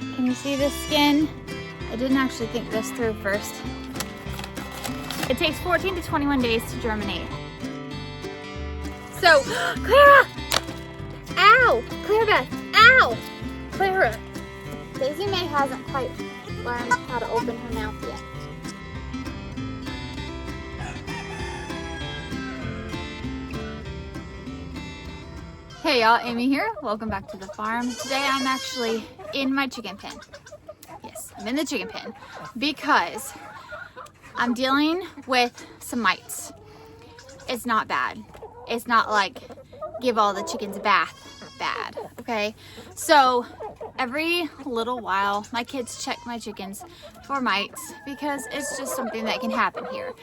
Can you see the skin? I didn't actually think this through first. It takes 14 to 21 days to germinate. So, Clara! Ow! Clara Beth! Ow! Clara! Daisy May hasn't quite learned how to open her mouth yet. Hey y'all, Amy here. Welcome back to the farm. Today I'm actually in my chicken pen. Yes, I'm in the chicken pen because I'm dealing with some mites. It's not bad. It's not like give all the chickens a bath bad, okay? So every little while my kids check my chickens for mites because it's just something that can happen here.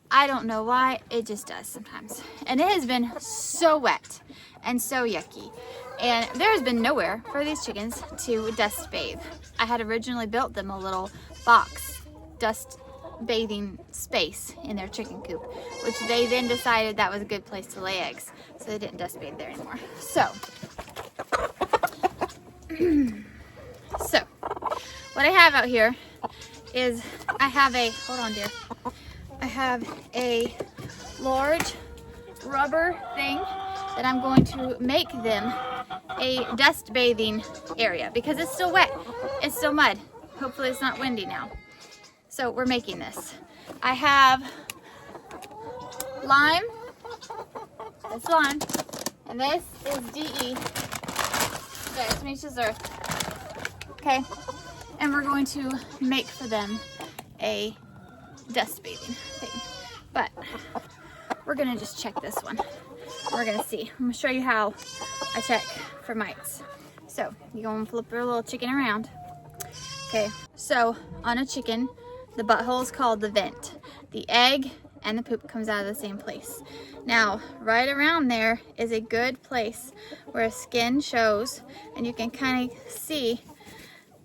I don't know why, it just does sometimes. And it has been so wet and so yucky. And there has been nowhere for these chickens to dust bathe. I had originally built them a little box dust bathing space in their chicken coop, which they then decided that was a good place to lay eggs. So they didn't dust bathe there anymore. So, what I have out here is I have a, hold on dear, I have a large rubber thing that I'm going to make them a dust bathing area because it's still wet, it's still mud. Hopefully it's not windy now. So we're making this. I have lime, that's lime, and this is DE, diatomaceous earth, okay? And we're going to make for them a dust bathing thing. But we're gonna just check this one. We're gonna see. I'm gonna show you how I check for mites. So you go and flip your little chicken around. Okay, so on a chicken, the butthole is called the vent. The egg and the poop comes out of the same place. Now, right around there is a good place where skin shows and you can kind of see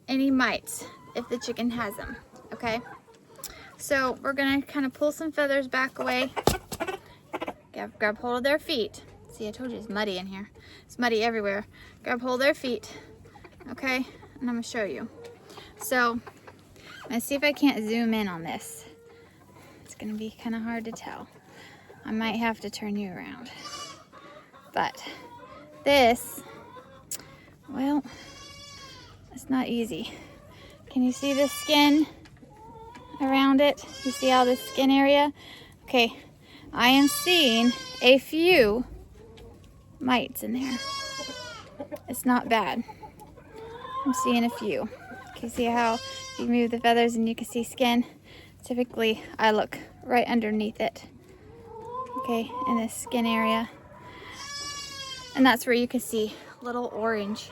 any mites if the chicken has them, okay? So we're gonna kind of pull some feathers back away. Grab hold of their feet. See, I told you it's muddy in here. It's muddy everywhere. Grab hold of their feet, okay? And I'm gonna show you. So, I'm gonna see if I can't zoom in on this. It's gonna be kind of hard to tell. I might have to turn you around. But this, well, it's not easy. Can you see the skin around it? You see all the skin area? Okay, I am seeing a few mites in there. It's not bad. I'm seeing a few. Can you see how you move the feathers and you can see skin? Typically, I look right underneath it. Okay, in this skin area. And that's where you can see little orange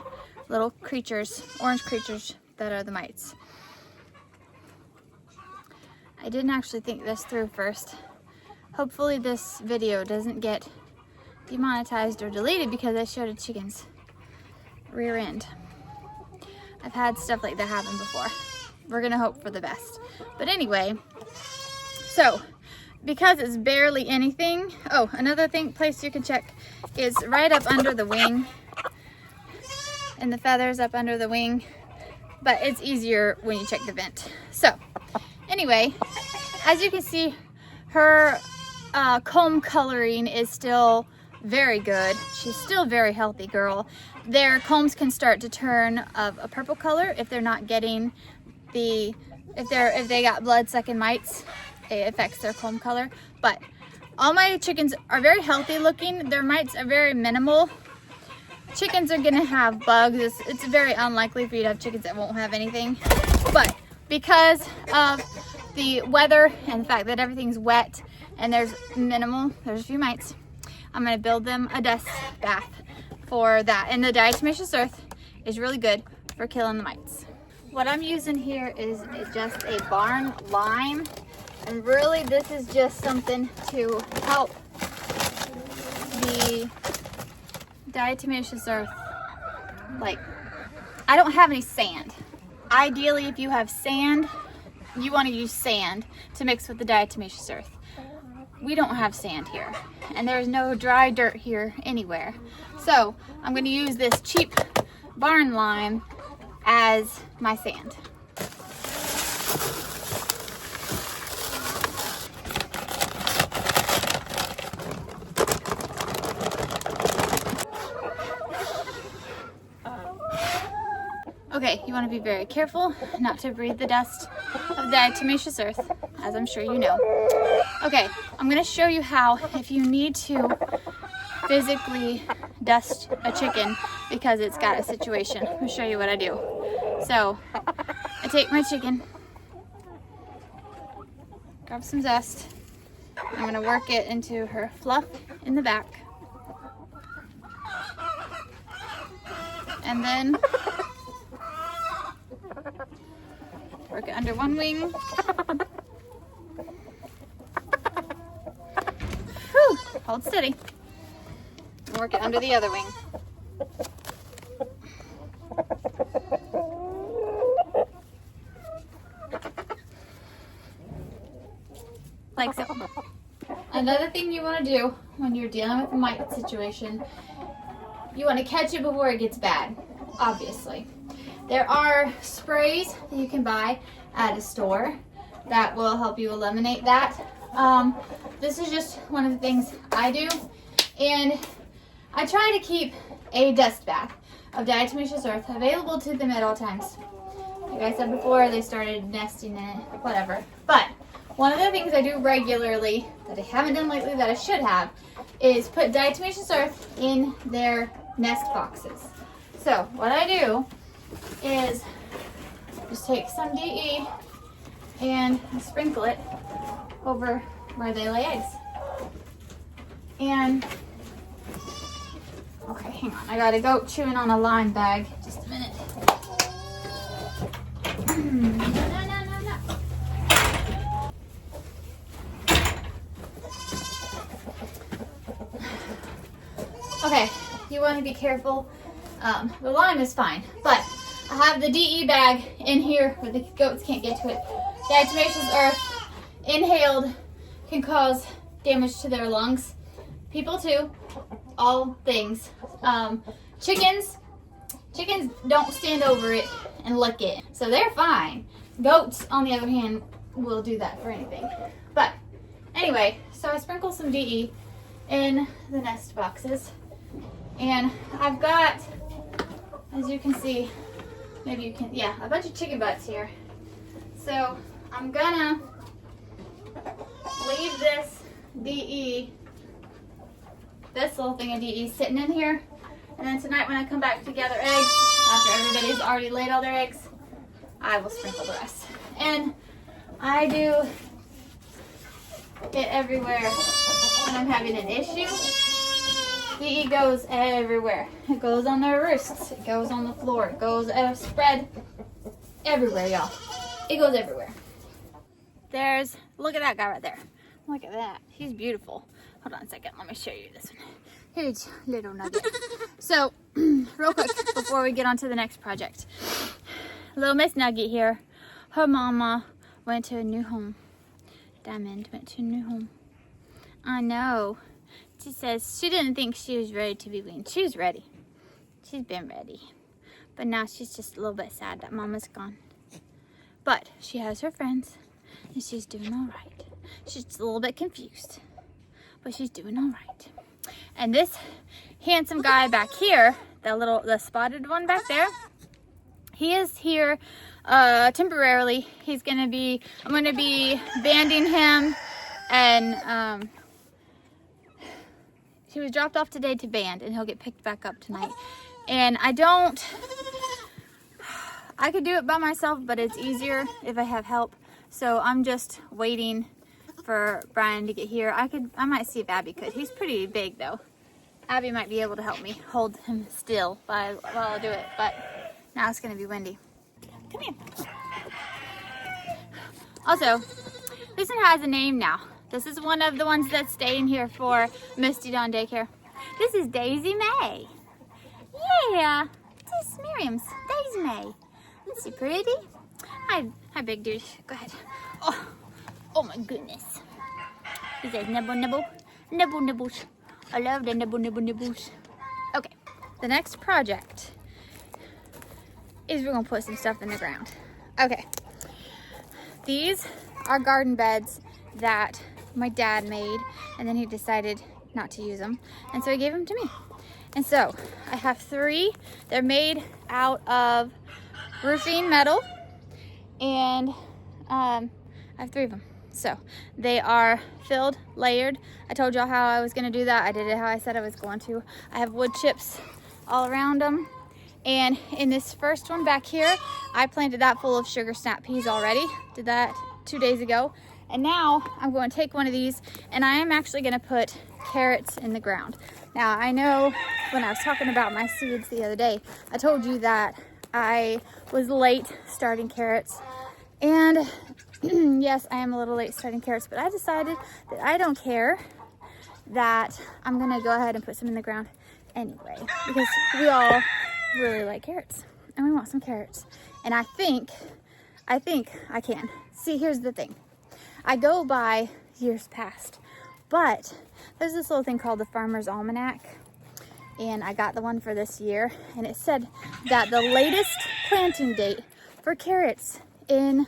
creatures, orange creatures that are the mites. I didn't actually think this through first. Hopefully this video doesn't get demonetized or deleted because I showed a chicken's rear end. I've had stuff like that happen before. We're gonna hope for the best. But anyway, so because it's barely anything, oh, another place you can check is right up under the wing, and the feathers up under the wing, but it's easier when you check the vent. So anyway, as you can see, her comb coloring is still very good. She's still a very healthy girl. Their combs can start to turn of a purple color if they're not getting the, if they got blood-sucking mites, it affects their comb color. But all my chickens are very healthy looking. Their mites are very minimal. Chickens are gonna have bugs. It's very unlikely for you to have chickens that won't have anything. But because of the weather and the fact that everything's wet and there's a few mites, I'm gonna build them a dust bath for that. And the diatomaceous earth is really good for killing the mites. What I'm using here is just a barn lime. And really this is just something to help the diatomaceous earth. Like, I don't have any sand. Ideally, if you have sand, you want to use sand to mix with the diatomaceous earth. We don't have sand here, and there's no dry dirt here anywhere. So I'm going to use this cheap barn lime as my sand. Okay, you want to be very careful not to breathe the dust of the diatomaceous earth, as I'm sure you know. Okay, I'm going to show you how, if you need to physically dust a chicken because it's got a situation. I'll show you what I do. So, I take my chicken, grab some dust. I'm going to work it into her fluff in the back. And then work it under one wing. Whew, hold steady. Work it under the other wing. Like so. Another thing you want to do when you're dealing with a mite situation, you want to catch it before it gets bad, obviously. There are sprays that you can buy at a store that will help you eliminate that. This is just one of the things I do, and I try to keep a dust bath of diatomaceous earth available to them at all times. Like I said before, they started nesting in it, whatever. But one of the things I do regularly that I haven't done lately that I should have is put diatomaceous earth in their nest boxes. So what I do is just take some DE and sprinkle it over where they lay eggs. And, okay, hang on. I got a goat chewing on a lime bag. Just a minute. No. Okay, you want to be careful. The lime is fine, but I have the DE bag in here where the goats can't get to it. Diatomaceous earth inhaled can cause damage to their lungs. People too, all things. Chickens don't stand over it and lick it, so they're fine. Goats, on the other hand, will do that for anything. But anyway, so I sprinkle some DE in the nest boxes, and I've got, as you can see, maybe you can, yeah, a bunch of chicken butts here. So I'm gonna leave this DE, this little thing of DE sitting in here, and then tonight when I come back to gather eggs, after everybody's already laid all their eggs, I will sprinkle the rest. And I do it everywhere when I'm having an issue. DE goes everywhere. It goes on their roosts. It goes on the floor. It goes spread everywhere, y'all. It goes everywhere. Look at that guy right there. Look at that. He's beautiful. Hold on a second. Let me show you this one. Here's little nugget. So, real quick before we get on to the next project. Little Miss Nugget here. Her mama went to a new home. Diamond went to a new home. I know. She says she didn't think she was ready to be weaned. She was ready. She's been ready. But now she's just a little bit sad that Mama's gone. But she has her friends, and she's doing all right. She's just a little bit confused, but she's doing all right. And this handsome guy back here, the spotted one back there, he is here temporarily. I'm gonna be banding him, and he was dropped off today to band, and he'll get picked back up tonight. And I could do it by myself, but it's easier if I have help. So I'm just waiting for Brian to get here. I might see if Abby could. He's pretty big though. Abby might be able to help me hold him still while I do it, but now it's gonna be windy. Come here. Also, this one has a name now. This is one of the ones that's staying here for Misty Dawn Daycare. This is Daisy May. Yeah, this is Miriam's Daisy May. Isn't she pretty? Hi, big dude. Go ahead. Oh my goodness. He says nibble, nibble, nibble, nibbles. I love the nibble, nibble, nibbles. Okay, the next project is we're gonna put some stuff in the ground. Okay, these are garden beds that my dad made, and then he decided not to use them, and so he gave them to me. And so I have 3. They're made out of roofing metal, and I have 3 of them. So they are filled, layered. I told y'all how I was gonna do that. I did it how I said I was going to. I have wood chips all around them. And in this first one back here, I planted that full of sugar snap peas already. Did that 2 days ago. And now I'm going to take one of these, and I am actually gonna put carrots in the ground. Now I know when I was talking about my seeds the other day, I told you that I was late starting carrots. And yes, I am a little late starting carrots, but I decided that I don't care, that I'm gonna go ahead and put some in the ground anyway, because we all really like carrots and we want some carrots. And I think I can. See, here's the thing. I go by years past, but there's this little thing called the Farmer's Almanac, and I got the one for this year, and it said that the latest planting date for carrots in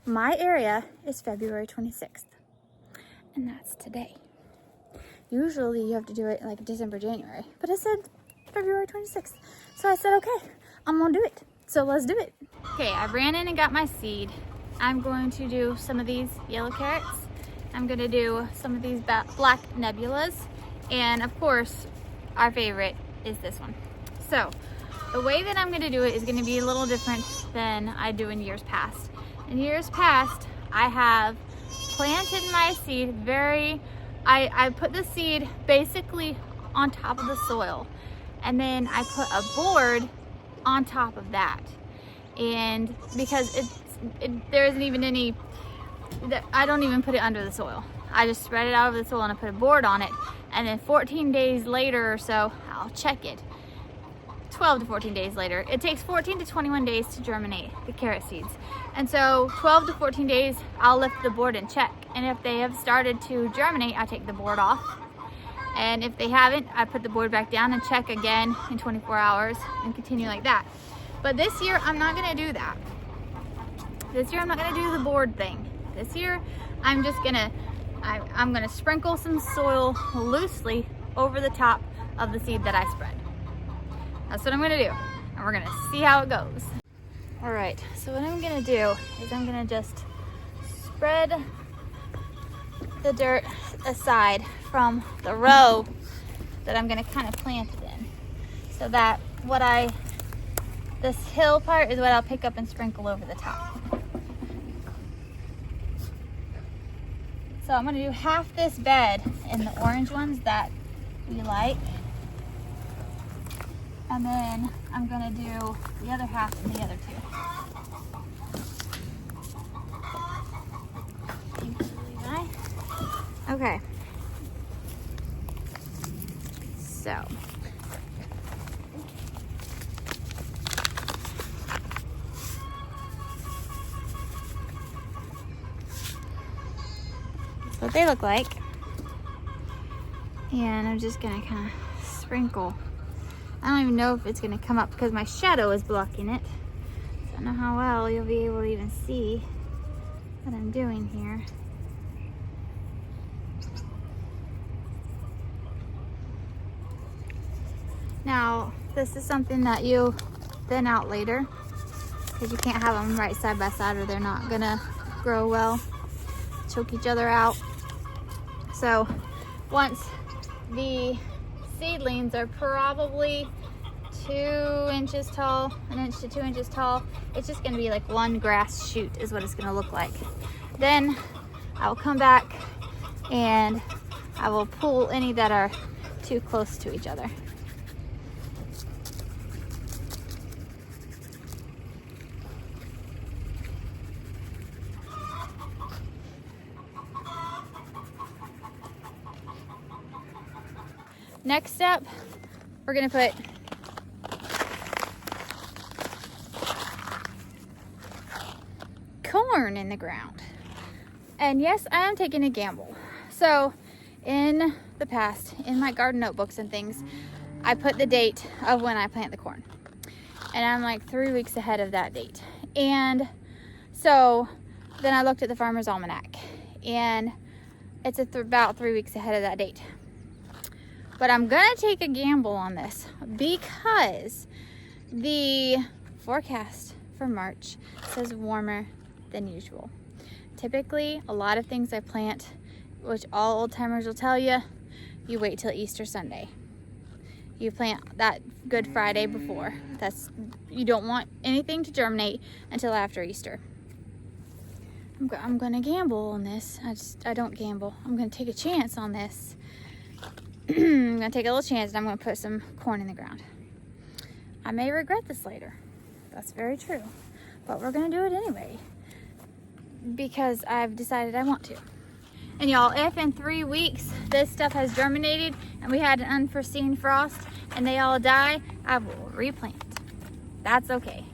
my area is February 26th, and that's today. Usually you have to do it like December, January, but it said February 26th. So I said, okay, I'm gonna do it. So let's do it. Okay, I ran in and got my seed. I'm going to do some of these yellow carrots. I'm gonna do some of these black nebulas. And of course, our favorite is this one. So the way that I'm gonna do it is gonna be a little different than I do in years past. In years past, I have planted my seed I put the seed basically on top of the soil, and then I put a board on top of that. And because there isn't even any, I don't even put it under the soil. I just spread it out over the soil and I put a board on it, and then 14 days later or so, I'll check it. 12 to 14 days later. It takes 14 to 21 days to germinate the carrot seeds. And so 12 to 14 days, I'll lift the board and check. And if they have started to germinate, I take the board off. And if they haven't, I put the board back down and check again in 24 hours and continue like that. But this year, I'm not gonna do that. This year, I'm not gonna do the board thing. This year, I'm just gonna, I'm gonna sprinkle some soil loosely over the top of the seed that I spread. That's what I'm gonna do, and we're gonna see how it goes. All right, so what I'm gonna do is I'm gonna just spread the dirt aside from the row that I'm gonna kind of plant it in, so that this hill part is what I'll pick up and sprinkle over the top. So I'm gonna do half this bed in the orange ones that we like, and then I'm gonna do the other half in the other 2. Okay. So. That's what they look like. And I'm just gonna kind of sprinkle. I don't even know if it's gonna come up because my shadow is blocking it. So I don't know how well you'll be able to even see what I'm doing here. Now, this is something that you thin out later, because you can't have them right side by side or they're not gonna grow well, choke each other out. So once the seedlings are probably 2 inches tall, 1 inch to 2 inches tall, it's just gonna be like one grass shoot is what it's gonna look like. Then I will come back and I will pull any that are too close to each other. Next step, we're gonna put corn in the ground. And yes, I am taking a gamble. So in the past, in my garden notebooks and things, I put the date of when I plant the corn. and I'm like 3 weeks ahead of that date. And so then I looked at the Farmer's Almanac, and it's about 3 weeks ahead of that date. But I'm gonna take a gamble on this because the forecast for March says warmer than usual. Typically, a lot of things I plant, which all old timers will tell you, you wait till Easter Sunday. You plant that Good Friday before. You don't want anything to germinate until after Easter. I'm gonna gamble on this. I don't gamble. I'm gonna take a chance on this. I'm gonna take a little chance, and I'm gonna put some corn in the ground. I may regret this later. That's very true. But we're gonna do it anyway because I've decided I want to. And y'all, if in 3 weeks this stuff has germinated and we had an unforeseen frost and they all die, I will replant. That's okay.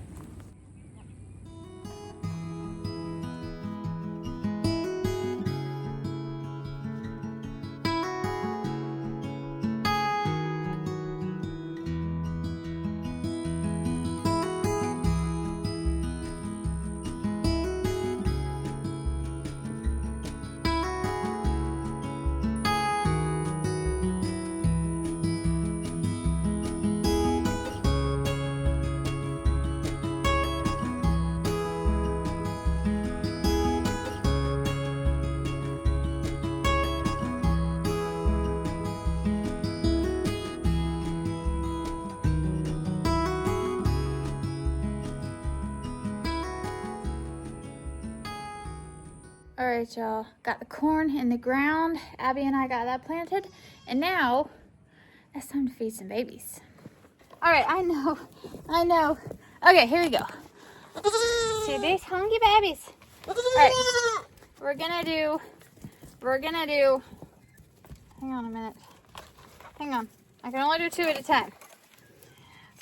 All right, y'all, got the corn in the ground. Abby and I got that planted, and now it's time to feed some babies. All right, I know. Okay, here we go. See these hungry babies. All right, we're gonna do, hang on a minute. Hang on, I can only do 2 at a time.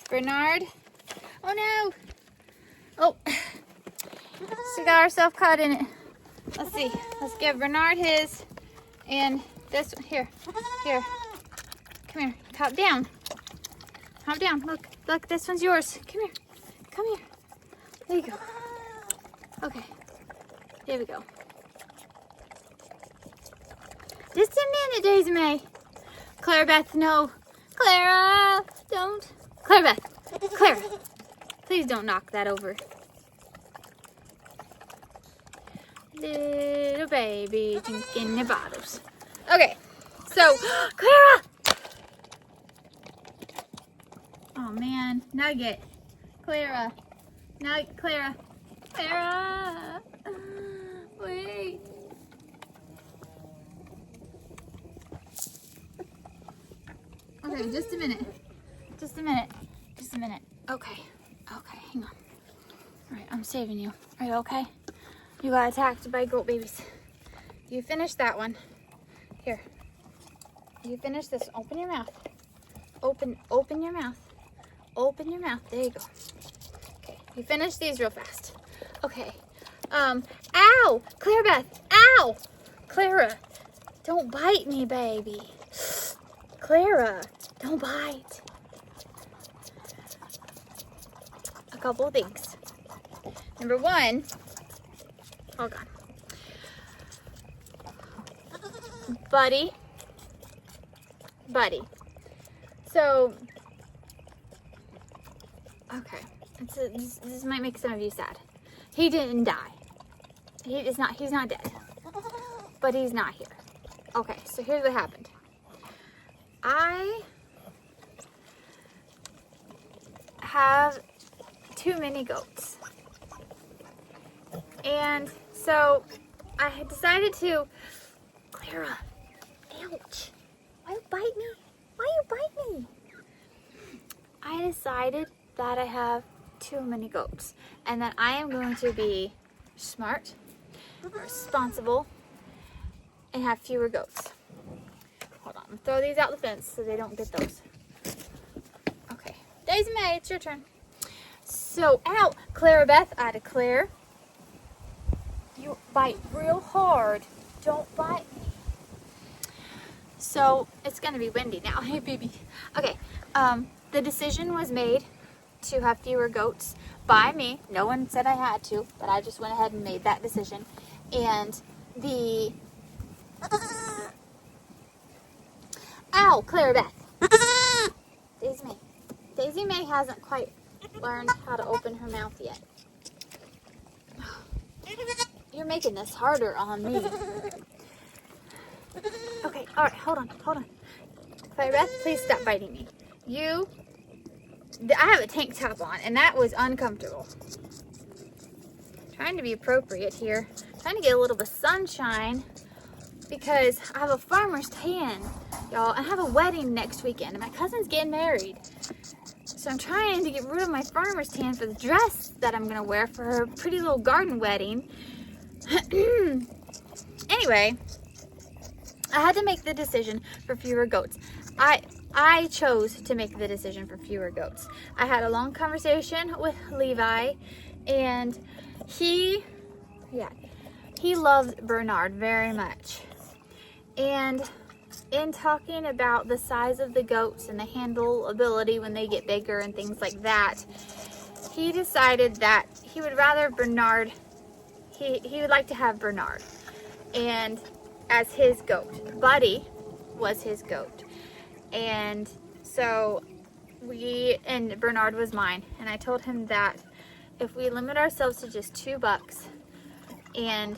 Bernard, oh no. Oh, she got herself caught in it. Let's see. Let's give Bernard his, and this one here. Come here. Top down. Look. This one's yours. Come here. There you go. Okay. There we go. Just a minute, Daisy May. Clara Beth, no. Clara, don't. Clara, please don't knock that over. Little baby drinking the bottles. Okay, so Clara. Oh man, Nugget. Clara. Wait. Okay, just a minute. Okay, hang on. Alright, I'm saving you. Are you okay? You got attacked by goat babies. You finished that one. Here. You finished this. Open your mouth. Open your mouth. There you go. Okay. You finished these real fast. Okay. Ow! Clara Beth! Ow! Clara, don't bite me, baby. Clara, don't bite. A couple of things. Number one, hold on. Buddy. So, okay. This might make some of you sad. He didn't die. He's not dead. But he's not here. Okay, so here's what happened. I have too many goats. And so I had decided to, Clara, ouch, why you bite me? I decided that I have too many goats and that I am going to be smart, responsible, and have fewer goats. Hold on, I'm gonna throw these out the fence so they don't get those. Okay, Daisy May, it's your turn. So, ow, Clara Beth, I declare, you bite real hard. Don't bite me. So, it's gonna be windy now. Hey, baby. Okay, the decision was made to have fewer goats by me. No one said I had to, but I just went ahead and made that decision. And the... Ow, Clarabeth. Daisy May. Daisy May hasn't quite learned how to open her mouth yet. You're making this harder on me. Okay, all right, hold on. Clarabeth, please stop biting me. I have a tank top on, and that was uncomfortable. Trying to be appropriate here. Trying to get a little bit of sunshine because I have a farmer's tan, y'all. I have a wedding next weekend, and my cousin's getting married. So I'm trying to get rid of my farmer's tan for the dress that I'm gonna wear for her pretty little garden wedding. Anyway, I had to make the decision for fewer goats. I chose to make the decision for fewer goats. I had a long conversation with Levi, and he loves Bernard very much. And in talking about the size of the goats and the handle ability when they get bigger and things like that, he decided that he would rather Bernard, he would like to have Bernard and as his goat. Buddy was his goat. And so and Bernard was mine. And I told him that if we limit ourselves to just $2, and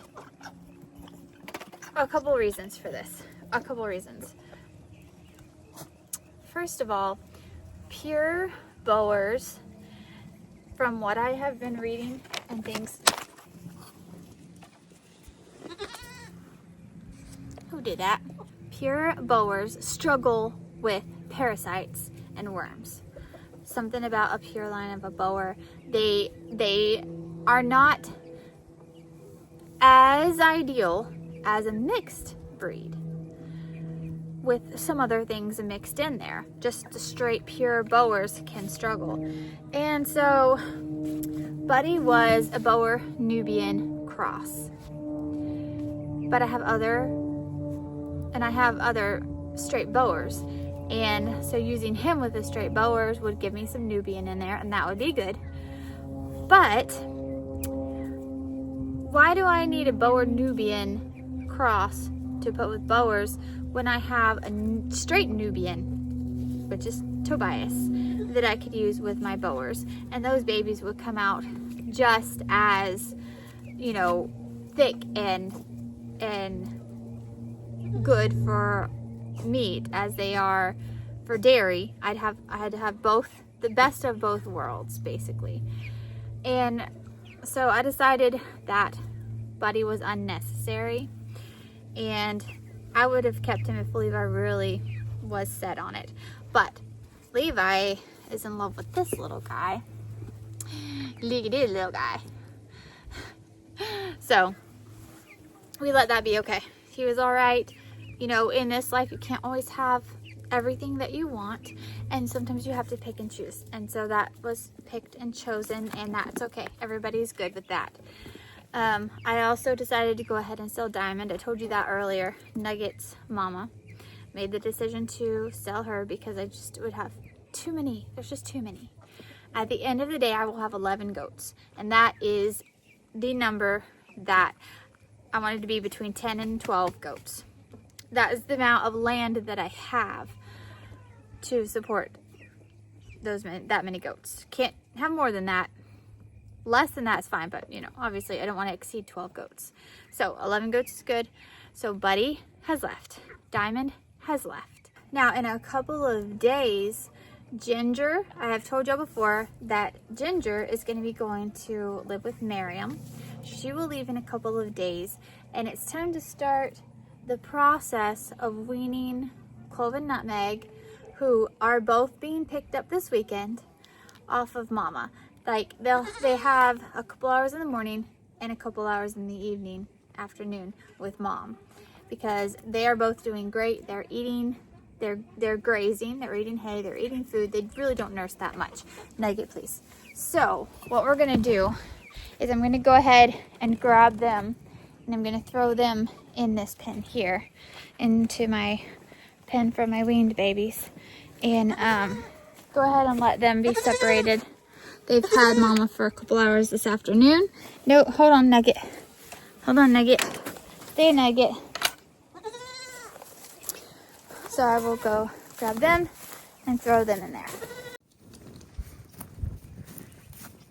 a couple reasons for this. A couple reasons. First of all, pure Boers, from what I have been reading and things. Who did that? Pure Boers struggle with parasites and worms. Something about a pure line of a Boer. They are not as ideal as a mixed breed, with some other things mixed in there. Just the straight pure Boers can struggle. And so Buddy was a Boer Nubian cross. But I have other straight Boers. And so using him with the straight Boers would give me some Nubian in there, and that would be good. But why do I need a Boer Nubian cross to put with Boers when I have a straight Nubian, which is Tobias, that I could use with my Boers? And those babies would come out just as, you know, thick and good for meat as they are for dairy. I had to have both, the best of both worlds, basically. And so I decided that Buddy was unnecessary, and I would have kept him if Levi really was set on it. But Levi is in love with this little guy. Look at this little guy. So we let that be okay. He was all right. You know, in this life, you can't always have everything that you want, and sometimes you have to pick and choose. And so that was picked and chosen, and that's okay. Everybody's good with that. I also decided to go ahead and sell Diamond. I told you that earlier. Nugget's mama made the decision to sell her because I just would have too many. There's just too many. At the end of the day, I will have 11 goats, and that is the number that I wanted to be, between 10 and 12 goats. That is the amount of land that I have to support that many goats. Can't have more than that. Less than that is fine, but you know, obviously I don't want to exceed 12 goats. So 11 goats is good. So Buddy has left. Diamond has left. Now in a couple of days, Ginger, I have told y'all before that Ginger is going to be going to live with Miriam. She will leave in a couple of days, and it's time to start the process of weaning Clove and Nutmeg, who are both being picked up this weekend, off of Mama. Like they have a couple hours in the morning and a couple hours in the afternoon with Mom, because they are both doing great. They're eating, they're grazing, they're eating hay, they're eating food. They really don't nurse that much. Nugget, please. So what we're gonna do is I'm gonna go ahead and grab them, and I'm gonna throw them in this pen here, into my pen for my weaned babies, and go ahead and let them be separated They've had Mama for a couple hours this afternoon. No, hold on, Nugget. Hold on, Nugget. There, Nugget. So I will go grab them and throw them in there.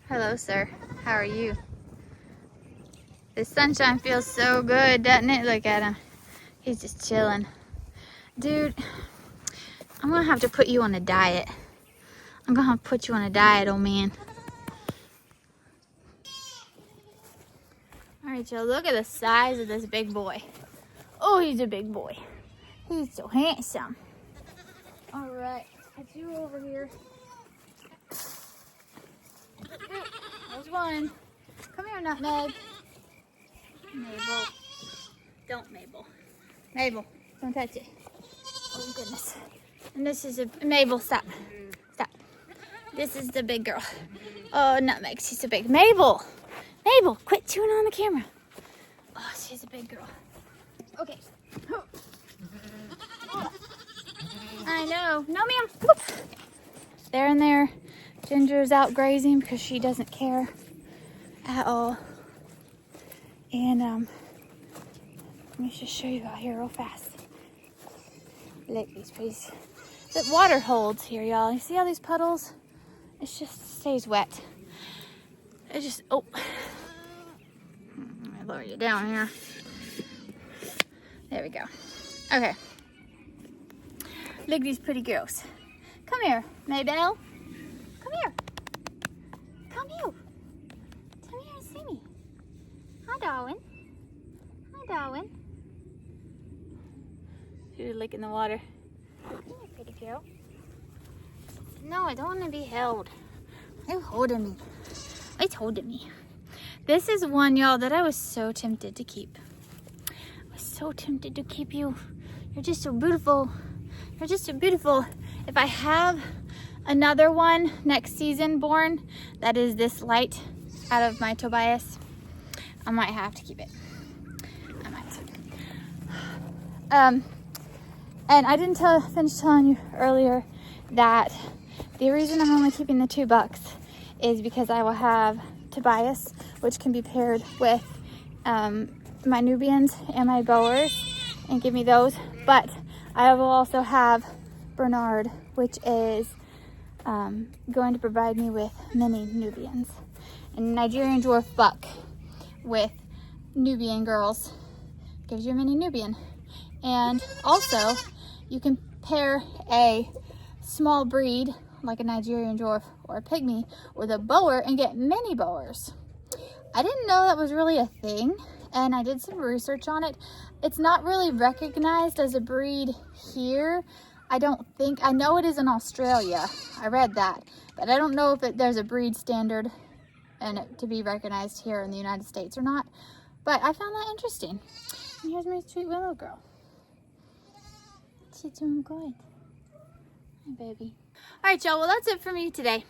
Hello, sir. How are you? The sunshine feels so good, doesn't it? Look at him. He's just chilling. Dude, I'm gonna have to put you on a diet. I'm gonna have to put you on a diet, old man. All right, y'all, look at the size of this big boy. Oh, he's a big boy. He's so handsome. All right, put you over here. There's one. Come here, Nutmeg. Mabel. Don't, Mabel. Mabel, don't touch it. Oh, goodness. And this is a... Mabel, stop. Stop. This is the big girl. Oh, Nutmeg, she's a big... Mabel! Mabel, quit chewing on the camera. Oh, she's a big girl. Okay. I know. No, ma'am. Whoop. They're in there. Ginger's out grazing because she doesn't care at all. And let me just show you out here real fast. Look, these trees. The water holds here, y'all. You see all these puddles? It just stays wet. It just, oh. Let me lower you down here. There we go. Okay. Look at these pretty girls. Come here, Maybell. Come here. Come here. Come here and see me. Hi, darling. Hi, darling. She was licking the water. Come here, pretty girl. No, I don't want to be held. You're holding me. It's holding me. This is one, y'all, that I was so tempted to keep. I was so tempted to keep you. You're just so beautiful. You're just so beautiful. If I have another one next season born that is this light out of my Tobias, I might have to keep it. I might. And I didn't finish telling you earlier that the reason I'm only keeping the $2 is because I will have Tobias, which can be paired with my Nubians and my Boers, and give me those. But I will also have Bernard, which is going to provide me with many Nubians. And Nigerian dwarf buck with Nubian girls gives you a mini Nubian. And also, you can pair a small breed, like a Nigerian dwarf or a pygmy, with a Boer and get mini Boers. I didn't know that was really a thing, and I did some research on it. It's not really recognized as a breed here. I don't think, I know it is in Australia. I read that, but I don't know if there's a breed standard and it to be recognized here in the United States or not. But I found that interesting. And here's my sweet willow girl. She's doing good. Hi, baby. All right, y'all. Well, that's it for me today.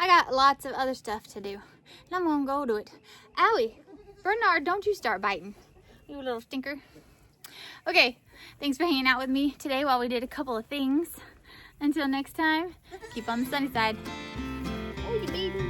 I got lots of other stuff to do, and I'm gonna go do it. Owie, Bernard, don't you start biting, you little stinker. Okay, thanks for hanging out with me today while we did a couple of things. Until next time, keep on the sunny side. Oh, you baby.